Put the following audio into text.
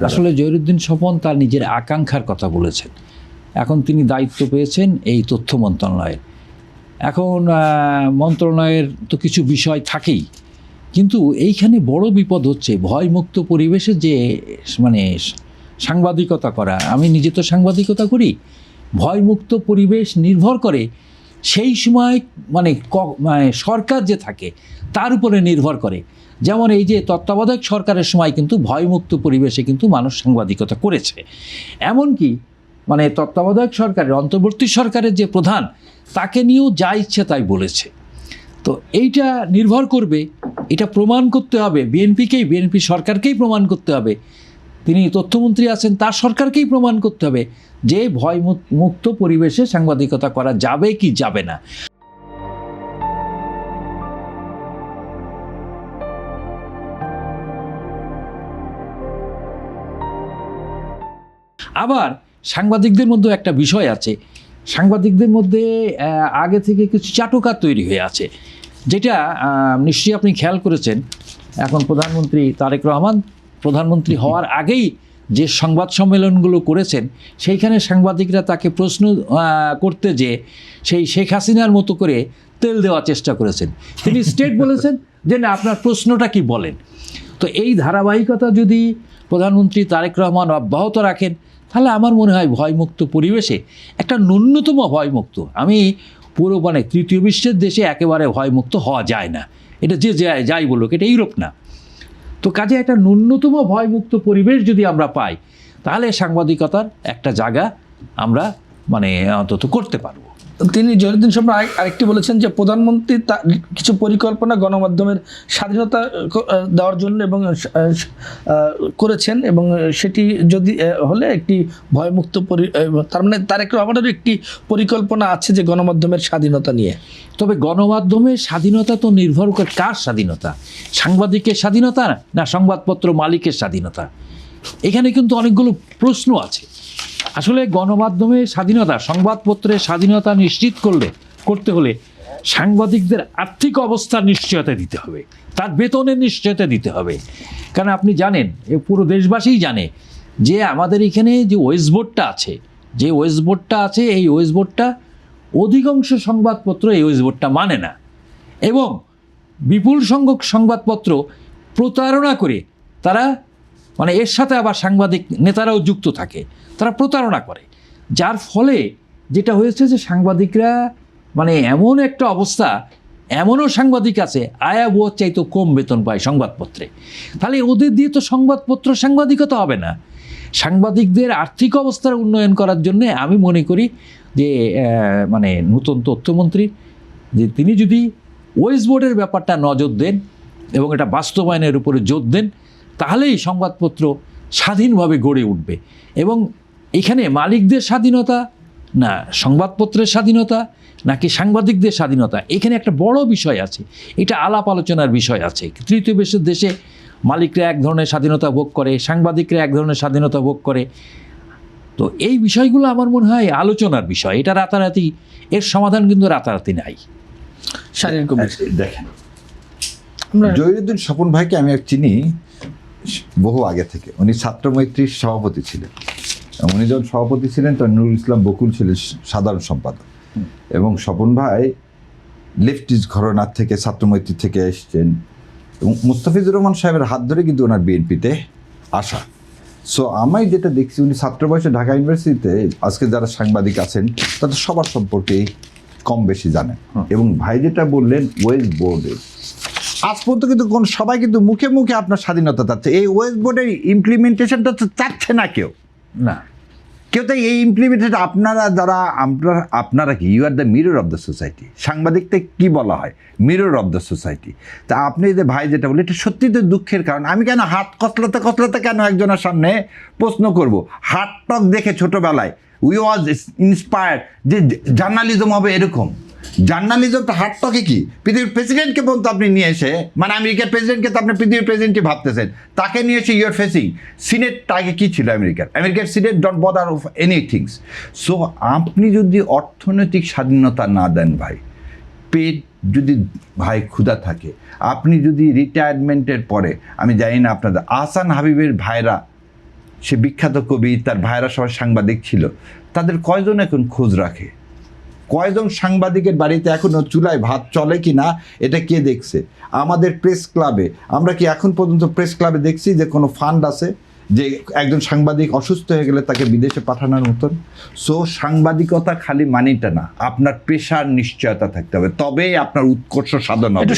আসলে জহিরুদ্দিন স্বপন তার নিজের আকাঙ্ক্ষার কথা বলেছেন। এখন তিনি দায়িত্ব পেয়েছেন এই তথ্য মন্ত্রণালয়ের। এখন মন্ত্রণালয়ের তো কিছু বিষয় থাকেই, কিন্তু এইখানে বড় বিপদ হচ্ছে ভয়মুক্ত পরিবেশে যে মানে সাংবাদিকতা করা। আমি নিজে তো সাংবাদিকতা করি। ভয়মুক্ত পরিবেশ নির্ভর করে সেই সময় মানে সরকার যে থাকে তার উপরে নির্ভর করে। যেমন এই যে তত্ত্বাবধায়ক সরকারের সময় কিন্তু ভয়মুক্ত পরিবেশে কিন্তু মানুষ সাংবাদিকতা করেছে। এমনকি মানে তত্ত্বাবধায়ক সরকারের অন্তর্বর্তী সরকারের যে প্রধান তাকে নিয়েও যা ইচ্ছে তাই বলেছে। তো এইটা নির্ভর করবে, এটা প্রমাণ করতে হবে বিএনপি সরকারকেই প্রমাণ করতে হবে। তিনি তথ্যমন্ত্রী আছেন, তার সরকারকেই প্রমাণ করতে হবে যে ভয়মুক্ত পরিবেশে সাংবাদিকতা করা যাবে কি যাবে না। আবার সাংবাদিকদের মধ্যে একটা বিষয় আছে, সাংবাদিকদের মধ্যে আগে থেকে কিছু চাটুকার তৈরি হয়ে আছে, যেটা নিশ্চয়ই আপনি খেয়াল করেছেন। এখন প্রধানমন্ত্রী তারেক রহমান প্রধানমন্ত্রী হওয়ার আগেই যে সংবাদ সম্মেলনগুলো করেছেন, সেইখানে সাংবাদিকরা তাকে প্রশ্ন করতে যে সেই শেখ হাসিনার মতো করে তেল দেওয়ার চেষ্টা করেছেন। তিনি স্টেট বলেছেন যে না, আপনার প্রশ্নটা কি বলেন। তো এই ধারাবাহিকতা যদি প্রধানমন্ত্রী তারেক রহমান অব্যাহত রাখেন, তাহলে আমার মনে হয় ভয়মুক্ত পরিবেশে একটা ন্যূনতম ভয়মুক্ত, আমি পুরো মানে তৃতীয় বিশ্বের দেশে একেবারে ভয়মুক্ত হওয়া যায় না, এটা যে যাই বলুক, এটা ইউরোপ না। তো কাজে একটা ন্যূনতম ভয়মুক্ত পরিবেশ যদি আমরা পাই, তাহলে সাংবাদিকতার একটা জায়গা আমরা মানে অন্তত করতে পারবো। তিনি জহিরুদ্দিন স্বপন আরেকটি বলেছেন যে প্রধানমন্ত্রী কিছু পরিকল্পনা গণমাধ্যমের স্বাধীনতা দেওয়ার জন্য এবং করেছেন, এবং সেটি যদি হলে একটি ভয়মুক্ত তার মানে তারেক রহমানেরও একটি পরিকল্পনা আছে যে গণমাধ্যমের স্বাধীনতা নিয়ে। তবে গণমাধ্যমের স্বাধীনতা তো নির্ভর করে কার স্বাধীনতা, সাংবাদিকের স্বাধীনতা না সংবাদপত্র মালিকের স্বাধীনতা? এখানে কিন্তু অনেকগুলো প্রশ্ন আছে। আসলে গণমাধ্যমের স্বাধীনতা, সংবাদপত্রের স্বাধীনতা নিশ্চিত করতে হলে সাংবাদিকদের আর্থিক অবস্থার নিশ্চয়তা দিতে হবে, তার বেতনের নিশ্চয়তা দিতে হবে। কারণ আপনি জানেন, পুরো দেশবাসীই জানে যে আমাদের এখানে যে ওয়েস্ট বোর্ডটা আছে, এই ওয়েস্ট বোর্ডটা অধিকাংশ সংবাদপত্র এই ওয়েস্ট বোর্ডটা মানে না, এবং বিপুল সংখ্যক সংবাদপত্র প্রতারণা করে তারা মানে এর সাথে আবার সাংবাদিক নেতারাও যুক্ত থাকে, তারা প্রতারণা করে। যার ফলে যেটা হয়েছে যে সাংবাদিকরা মানে এমন একটা অবস্থা, এমনও সাংবাদিক আছে আয়া বুয়ার চাইতেও কম বেতন পায় সংবাদপত্রে। তাহলে ওদের দিয়ে তো সাংবাদিকতা হবে না। সাংবাদিকদের আর্থিক অবস্থার উন্নয়ন করার জন্য আমি মনে করি যে মানে নতুন তথ্যমন্ত্রী যে তিনি যদি ওয়েস্ট বোর্ডের ব্যাপারটা নজর দেন এবং এটা বাস্তবায়নের উপরে জোর দেন, তাহলেই সংবাদপত্র স্বাধীনভাবে গড়ে উঠবে। এবং এখানে মালিকদের স্বাধীনতা না সংবাদপত্রের স্বাধীনতা নাকি সাংবাদিকদের স্বাধীনতা, এখানে একটা বড় বিষয় আছে, এটা আলাপ আলোচনার বিষয় আছে। তৃতীয় বিশ্বের দেশে মালিকরা এক ধরনের স্বাধীনতা ভোগ করে, সাংবাদিকরা এক ধরনের স্বাধীনতা ভোগ করে। তো এই বিষয়গুলো আমার মনে হয় আলোচনার বিষয়, এটা রাতারাতি এর সমাধান কিন্তু রাতারাতি নাই। দেখেন, জহিরুদ্দিন স্বপন ভাইকে আমি চিনি বহু আগে থেকে। উনি ছাত্র মৈত্রীর সভাপতি ছিলেন, উনি যখন সভাপতি ছিলেন তখন নুরুল ইসলাম বকুল ছিলেন সাধারণ সম্পাদক। এবং স্বপন ভাই লেফটিস্ট ঘরানার থেকে, ছাত্র মৈত্রী থেকে এসছেন, এবং মুস্তাফিজুর রহমান সাহেবের হাত ধরে কিন্তু ওনার বিএনপিতে আসা। সো আমি যেটা দেখছি, উনি ছাত্র বয়সে ঢাকা ইউনিভার্সিটিতে আজকে যারা সাংবাদিক আছেন তাদের সবার সম্পর্কেই কম বেশি জানেন। এবং ভাই যেটা বললেন ওয়েস্ট বোর্ডের, আজ পর্যন্ত কিন্তু সবাই কিন্তু মুখে মুখে আপনার স্বাধীনতা চাচ্ছে, এই ওয়েস্ট বোর্ডের ইমপ্লিমেন্টেশনটা তো চাচ্ছে না কেউ না, কেউ তো এই ইমপ্লিমেন্টেশন আপনারা কি you are the mirror of the society. সাংবাদিকতে কি বলা হয়, মিরর অফ দ্য সোসাইটি। তা আপনি যে ভাই যেটা বলে, এটা সত্যি তো দুঃখের কারণ। আমি কেন হাত কচলাতে কেন একজনের সামনে প্রশ্ন করব? হাত টক দেখে ছোটোবেলায় উই ওয়াজ ইন্সপায়ার্ড যে জার্নালিজম হবে এরকম। জার্নালিজমটা হাত টকে কি পৃথিবীর প্রেসিডেন্টকে পর্যন্ত আপনি নিয়ে এসে, মানে আমেরিকার প্রেসিডেন্টকে তো আপনি পৃথিবীর প্রেসিডেন্টই ভাবতেছেন, তাকে নিয়ে এসে ইউর ফেসিং সিনেটটা আগে কী ছিল আমেরিকার senate don't bother of anythings. So আপনি যদি অর্থনৈতিক স্বাধীনতা না দেন ভাই, পেট যদি ভাই ক্ষুধা থাকে, আপনি যদি রিটায়ারমেন্টের পরে, আমি জানি না আপনাদের আহসান হাবিবের ভাইরা সে বিখ্যাত কবি, তার ভাইরা সবাই সাংবাদিক ছিল, তাদের কয়জন এখন খোঁজ রাখে? কয়জন সাংবাদিকের বাড়িতে এখনও চুলায় ভাত চলে কি না এটা কে দেখছে? আমাদের প্রেস ক্লাবে, আমরা কি এখন পর্যন্ত প্রেস ক্লাবে দেখছি যে কোনো ফান্ড আছে যে একজন সাংবাদিক অসুস্থ হয়ে গেলে তাকে বিদেশে পাঠানোর মতন? সো সাংবাদিকতা খালি মানিটা না, আপনার পেশার নিশ্চয়তা থাকতে হবে, তবেই আপনার উৎকর্ষ সাধন হবে।